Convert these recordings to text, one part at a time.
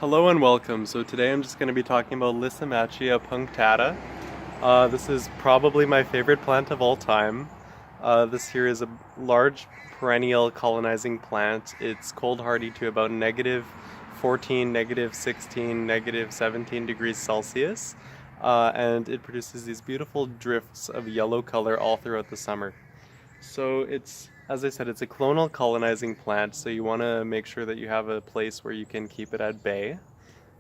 Hello and welcome. So today I'm just going to be talking about Lysimachia punctata. This is probably my favorite plant of all time. This here is a large perennial colonizing plant. It's cold hardy to about -14, -16, -17 degrees Celsius. And it produces these beautiful drifts of yellow color all throughout the summer. So it's, as I said, it's a clonal colonizing plant, so you want to make sure that you have a place where you can keep it at bay.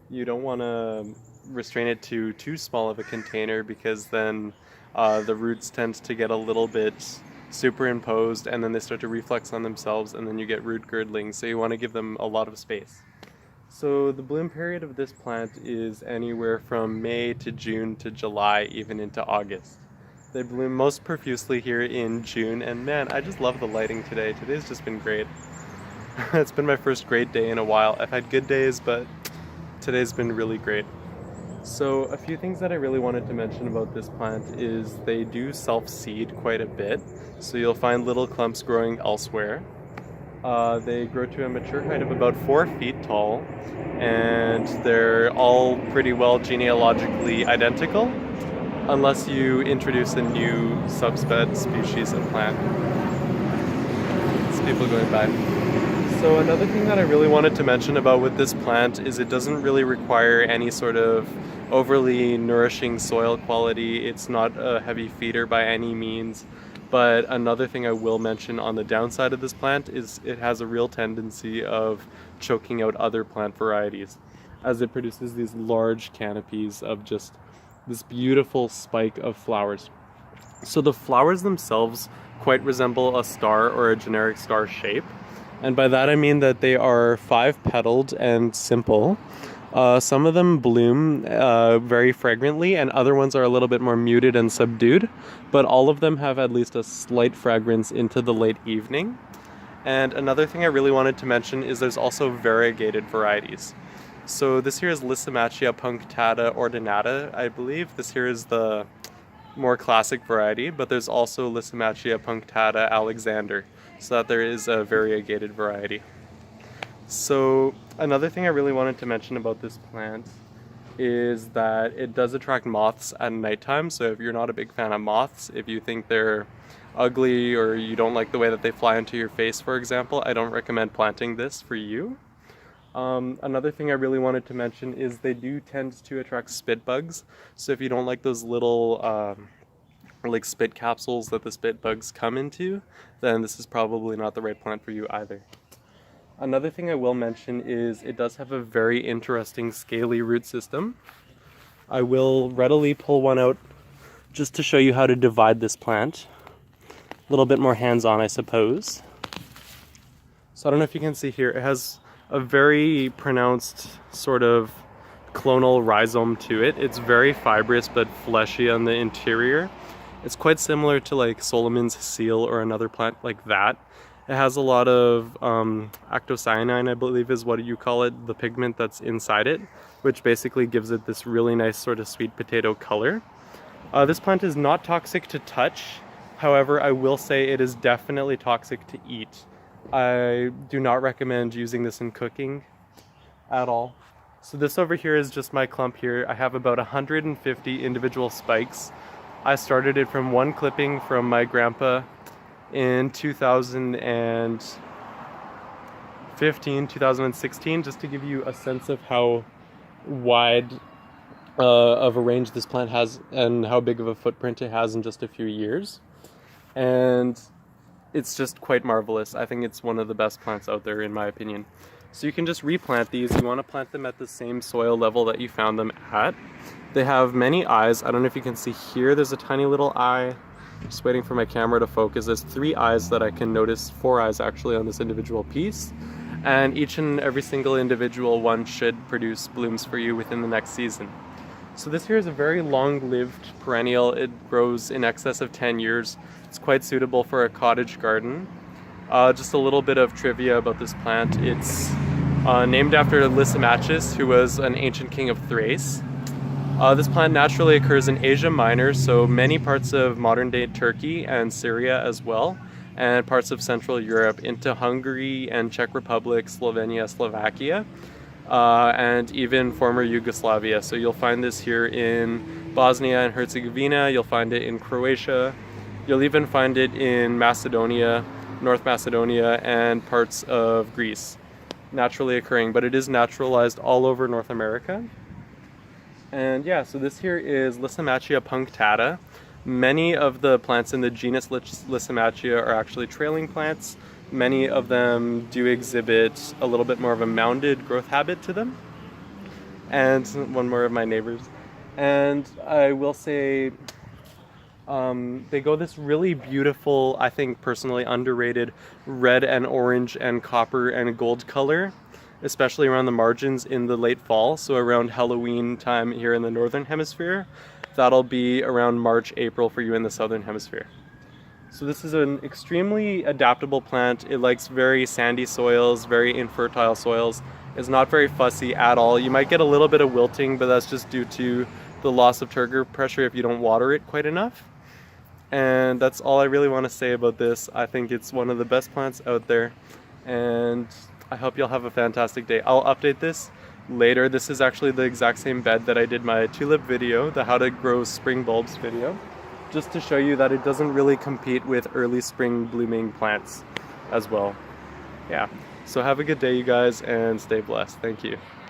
You don't want to restrain it to too small of a container because then the roots tend to get a little bit superimposed and then they start to reflex on themselves and then you get root girdling, so you want to give them a lot of space. So the bloom period of this plant is anywhere from May to June to July, even into August. They bloom most profusely here in June, and man, I just love the lighting today. Today's just been great. It's been my first great day in a while. I've had good days, but today's been really great. So a few things that I really wanted to mention about this plant is they do self-seed quite a bit, so you'll find little clumps growing elsewhere. They grow to a mature height of about 4 feet tall, and they're all pretty well genealogically identical, unless you introduce a new species of plant. It's people going by. So another thing that I really wanted to mention about with this plant is it doesn't really require any sort of overly nourishing soil quality. It's not a heavy feeder by any means. But another thing I will mention on the downside of this plant is it has a real tendency of choking out other plant varieties, as it produces these large canopies of just this beautiful spike of flowers. So the flowers themselves quite resemble a star or a generic star shape. And by that I mean that they are 5-petaled and simple. Some of them bloom very fragrantly, and other ones are a little bit more muted and subdued, but all of them have at least a slight fragrance into the late evening. And another thing I really wanted to mention is there's also variegated varieties. So this here is Lysimachia Punctata ordinata, I believe. This here is the more classic variety, but there's also Lysimachia punctata Alexander, so that there is a variegated variety. So another thing I really wanted to mention about this plant is that it does attract moths at nighttime. So if you're not a big fan of moths, if you think they're ugly or you don't like the way that they fly into your face, for example, I don't recommend planting this for you. Another thing I really wanted to mention is they do tend to attract spit bugs. So if you don't like those little like spit capsules that the spit bugs come into, then this is probably not the right plant for you either. Another thing I will mention is it does have a very interesting scaly root system. I will readily pull one out just to show you how to divide this plant. A little bit more hands-on, I suppose. So I don't know if you can see here, it has a very pronounced sort of clonal rhizome to it. It's very fibrous but fleshy on the interior. It's quite similar to like Solomon's seal or another plant like that. It has a lot of actocyanine, I believe is what you call it, the pigment that's inside it, which basically gives it this really nice sort of sweet potato color. This plant is not toxic to touch. However, I will say it is definitely toxic to eat. I do not recommend using this in cooking at all. So this over here is just my clump here. I have about 150 individual spikes. I started it from one clipping from my grandpa in 2016, just to give you a sense of how wide of a range this plant has and how big of a footprint it has in just a few years. And it's just quite marvelous. I think it's one of the best plants out there in my opinion. So you can just replant these. You want to plant them at the same soil level that you found them at. They have many eyes. I don't know if you can see here, there's a tiny little eye. Just waiting for my camera to focus. There's 3 eyes that I can notice, 4 eyes actually on this individual piece. And each and every single individual one should produce blooms for you within the next season. So this here is a very long-lived perennial. It grows in excess of 10 years. It's quite suitable for a cottage garden. Just a little bit of trivia about this plant. It's named after Lysimachus, who was an ancient king of Thrace. This plant naturally occurs in Asia Minor, so many parts of modern-day Turkey and Syria as well, and parts of Central Europe into Hungary and Czech Republic, Slovenia, Slovakia. and even former Yugoslavia. So you'll find this here in Bosnia and Herzegovina, you'll find it in Croatia, you'll even find it in Macedonia, North Macedonia, and parts of Greece. Naturally occurring, but it is naturalized all over North America. And yeah, so this here is Lysimachia punctata. Many of the plants in the genus Lysimachia are actually trailing plants. Many of them do exhibit a little bit more of a mounded growth habit to them. And one more of my neighbors. And I will say they go this really beautiful, I think personally underrated, red and orange and copper and gold color, especially around the margins in the late fall, so around Halloween time here in the northern hemisphere. That'll be around March, April for you in the southern hemisphere. So this is an extremely adaptable plant. It likes very sandy soils, very infertile soils. It's not very fussy at all. You might get a little bit of wilting, but that's just due to the loss of turgor pressure if you don't water it quite enough. And that's all I really want to say about this. I think it's one of the best plants out there, and I hope you'll have a fantastic day. I'll update this later. This is actually the exact same bed that I did my tulip video, the how to grow spring bulbs video, just to show you that it doesn't really compete with early spring blooming plants as well. Yeah, so have a good day, you guys, and stay blessed. Thank you.